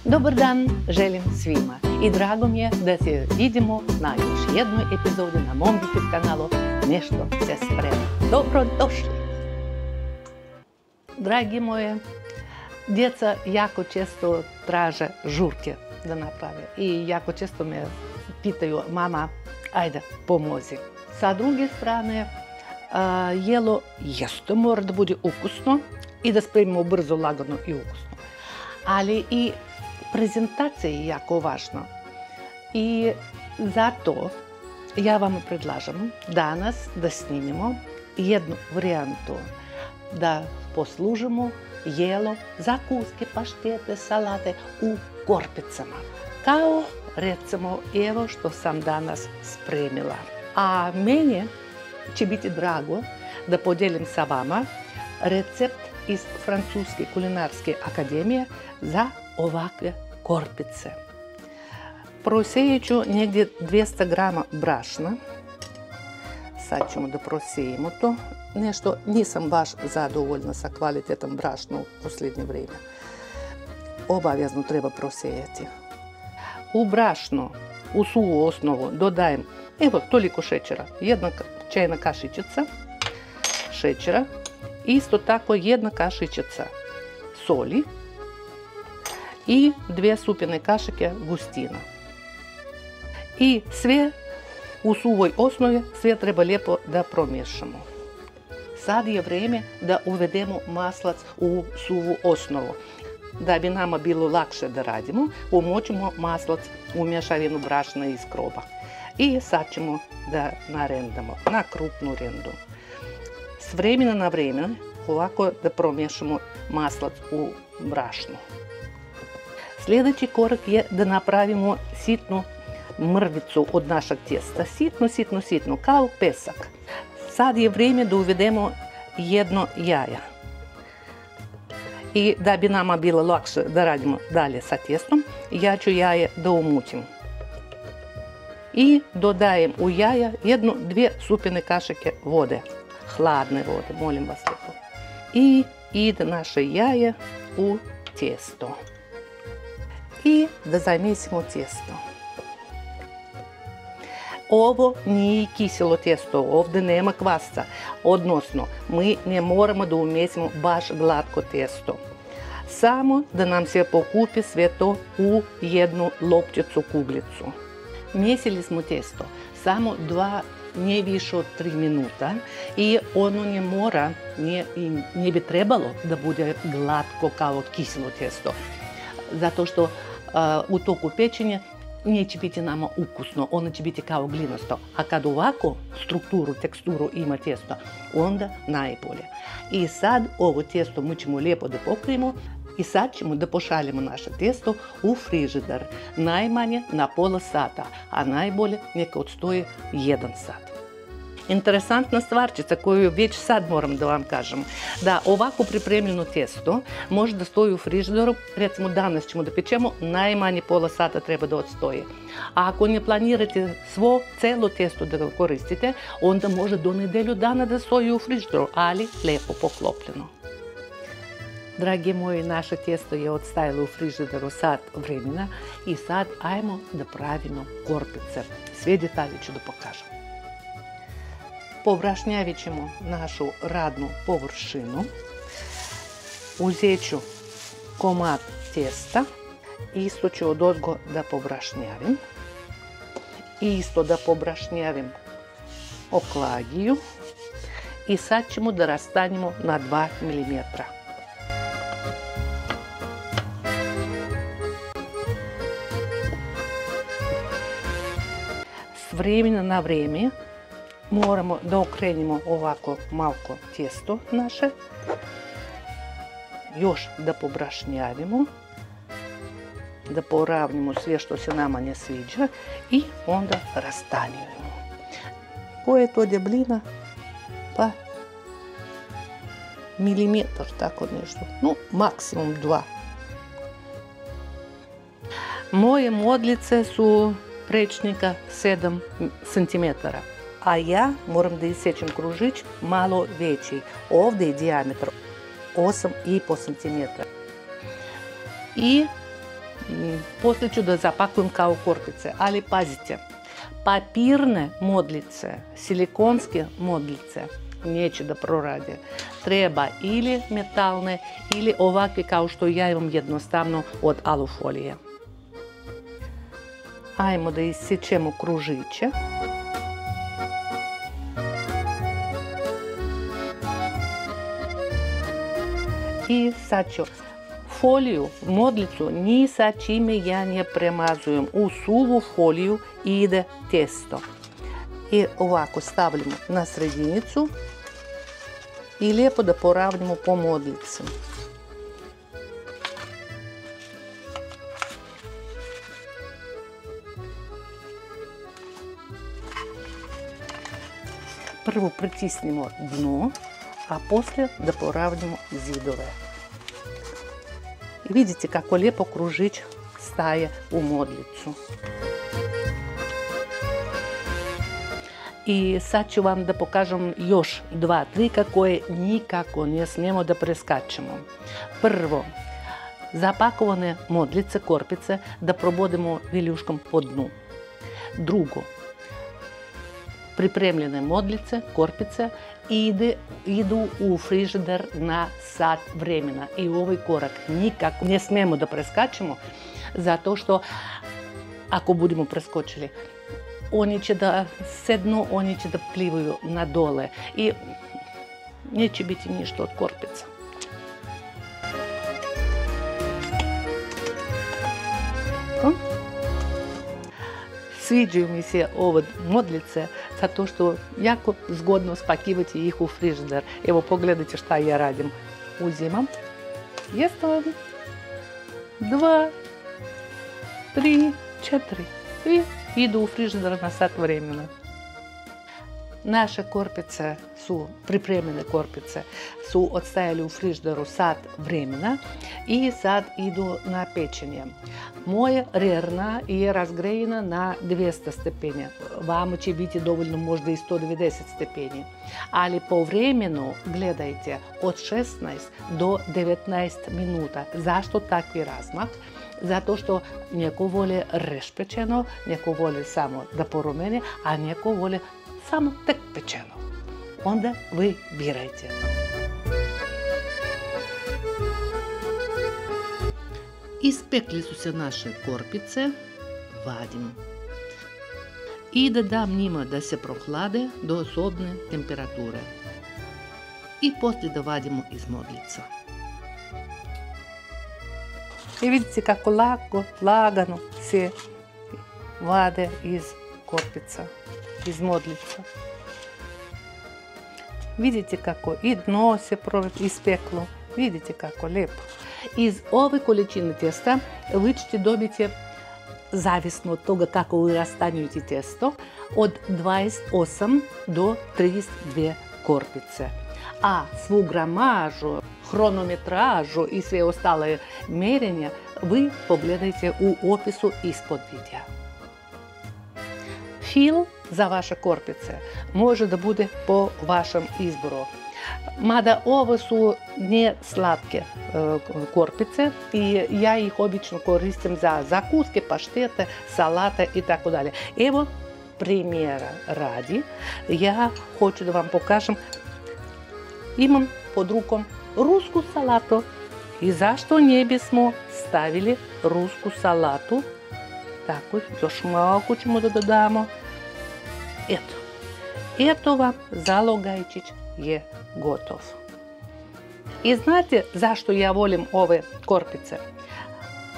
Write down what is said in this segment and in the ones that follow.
Dobar dan želim svima i drago mi je da se vidimo na još jednoj epizodi na mom YouTube kanalu Nešto se sprema. Dobro došli! Dragi moje, djeca jako često traže žurke da naprave i jako često me pitaju mama, ajde pomozi. Sa druge strane, jelo isto mora da bude ukusno i da spremimo brzo, lagano i ukusno. Ali i prezentacija je jako važna i zato ja vam predlažem danas da snimimo jednu varijantu da poslužimo jelo, zakuske, paštete, salate u korpicama. Kao recimo evo što sam danas spremila. A meni će biti drago da podijelim sa vama recept iz Francuske kulinarske akademije za ovakve korpice. Prosejat ću negdje 200 grama brašna. Sad ćemo da prosejemo to. Nešto nisam baš zadovoljna sa kvalitetom brašna u posljednje vrijeme. Obavezno treba prosejati. U brašno, u suvu osnovu dodajem evo toliko šećera. 1 čajna kašičica šećera. Isto tako 1 kašičica soli i 2 supine kašike gustina. I sve u suvoj osnovi, sve treba lijepo da promiješamo. Sad je vrijeme da uvedemo maslac u suvu osnovu. Da bi nama bilo lakše da radimo, umočimo maslac u mješavinu brašna i skroba. I sad ćemo da narendamo na krupnu rendu. S vremena na vrijeme ovako da promiješamo maslac u brašnu. Sljedeći korak je da napravimo sitnu mrvicu od našeg tijesta. Sitno, kao pesak. Sad je vrijeme da uvedemo 1 jaja. I da bi nama bilo lakše da radimo dalje sa tijestom, ja ću jaje da umutim. I dodajem u jaja 1-2 supine kašike vode. Hladne vode, molim vas lijepo. I ide naše jaje u tijesto. I da zamjesimo tijesto. Ovo nije kiselo tijesto, ovdje nema kvasca. Odnosno, mi ne moramo da umjesimo baš glatko tijesto. Samo da nam se pokupi sve to u jednu lopticu, kuglicu. Mjesili smo tijesto samo 2, ne više od 3 minuta i ono ne mora, ne bi trebalo da bude glatko kao kiselo tijesto. Zato što u toku pečenja neće biti nama ukusno, ono će biti kao glinasto. A kad ovako strukturu, teksturu ima tijesto, onda najbolje. I sad ovo tijesto mi ćemo lijepo da pokrijemo i sad ćemo da pošaljemo naše tijesto u frižider. Najmanje na pola sata, a najbolje neka odstoji 1 sat. Interesantna stvarčica koju već sad moram da vam kažem, da ovako pripremljeno tijesto može da stoji u frižideru, recimo danas ćemo da pečemo, najmanje pola sata treba da odstoji. A ako ne planirate celo tijesto da ga koristite, onda može do nedelju dana da stoji u frižideru, ali lijepo poklopljeno. Dragi moji, naše tijesto je odstajalo u frižideru sat vremena i sad ajmo da pravimo korpice. Sve detalje ću da pokažem. Pobrašnjavit ćemo našu radnu površinu. Uzet ću komad tijesta. Isto ću odozgo da pobrašnjavim. Isto da pobrašnjavim oklagiju. I sad ćemo da rastanjimo na 2 mm. S vremena na vrijeme moramo da okrenimo ovako malko tijesto naše. Još da pobrašnjavimo. Da poravnimo sve što se nama ne sviđa i onda rastanjujemo. Koja je to debljina? Pa milimetar, tako nešto. No, maksimum 2. Moje modlice su prečnika 7 cm. A ja moram da isječem kružić malo veći. Ovdje je dijametar 8,5 cm. I После ću da zapakujem kao korpice, ali pazite, papirne modlice, silikonske modlice neće da prorade. Treba ili metalne ili ovakve kao što ja imam jednostavno od alufolije. Ajmo da isečemo kružiće. I sad ću foliju, modlicu, ni sa čime ja ne premazujem. U suvu foliju ide testo. I ovako stavljamo na sredinicu i lijepo da poravnimo po modlici. Prvo pritisnimo dno, a poslije da poravnimo zidove. I vidite kako lijepo kružić staje u modlicu. I sad ću vam da pokažem još dva trika koje nikako ne smijemo da preskačemo. Prvo, zapakovane modlice, korpice, da probodimo viljuškom po dnu. Drugo, pripremljene modlice, korpice, idu u frižider na sat vremena. I u ovaj korak nikako ne smijemo da preskačemo, zato što ako budemo preskočili, oni će da sednu, oni će da plivaju na dole i neće biti ništa od korpica. Sviđaju mi se ove modlice zato što jako zgodno spakivati ih u frižider. Evo pogledajte šta ja radim. Uzimam, jedan, dva, tri, četiri i idu u frižider na sat vremena. Naše korpice su, pripremljene korpice, su odstajali u frižideru sat vremena i sad idu na pečenje. Moja rerna je razgrejena na 200 stepeni. Vama će biti dovoljno možda i 190 stepeni. Ali po vremenu gledajte od 16 do 19 minuta. Zašto takvi razmak? Zato što neko voli rešpečeno, neko voli samo da porumeni, a neko voli samo tek pečeno. Onda vi birajte. Ispekli su se naše korpice, vadim. I da dam njima da se prohlade do sobne temperature. I poslije da vadimo iz modlica. I vidite kako lako, lagano se vade iz korpica, iz modlica. Vidite kako i dno se ispeklo, vidite kako lijepo. Iz ove količine testa vi ćete dobiti, zavisno od toga kako vi rastanjujete testo, od 28 do 32 korpice. A svu gramažu, hronometražu i sve ostale mjerenja vi pogledajte u opisu ispod videa. Fil za vaše korpice može da bude po vašem izboru. Mada ovo su ne slatke korpice i ja ih obično koristim za zakuske, paštete, salate i tako dalje. Evo primjera radi, ja hoću da vam pokažem, imam pod rukom rusku salatu i zašto ne bismo stavili rusku salatu. Tako, još malo ćemo da dodamo. Eto, eto vam zalogajčić je gotov. I znate zašto ja volim ove korpice?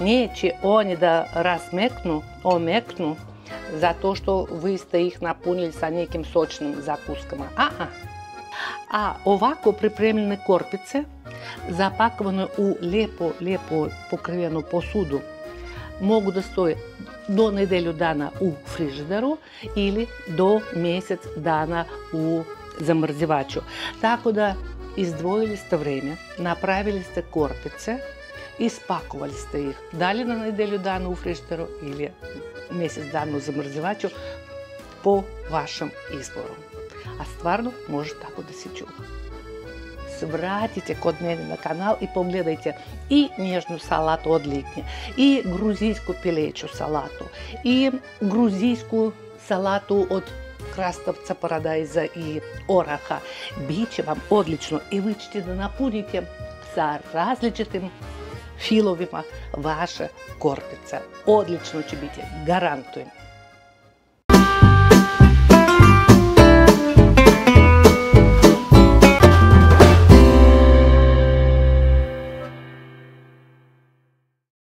Neće oni da razmeknu, omeknu, zato što vi ste ih napunili sa nekim sočnim zakuskama. A ovako pripremljene korpice, zapakovane u lijepo pokrivenu posudu, mogu da stoje do nedelju dana u frižideru ili do mjesec dana u zamrzivaču. Tako da izdvojili ste vrijeme, napravili ste korpice, ispakovali ste ih da li na nedelju dana u frižideru ili mjesec dana u zamrzivaču po vašem izboru. A stvarno može tako da se čuva. svratite kod mene na kanal i pogledajte i nježnu salatu od liknje, i gruzijsku pileću salatu, i gruzijsku salatu od krastavca, paradajza i oraha. Biće vam odlično i vi ćete da napunite sa različitim filovima vaše korpice. Odlično će biti, garantujem.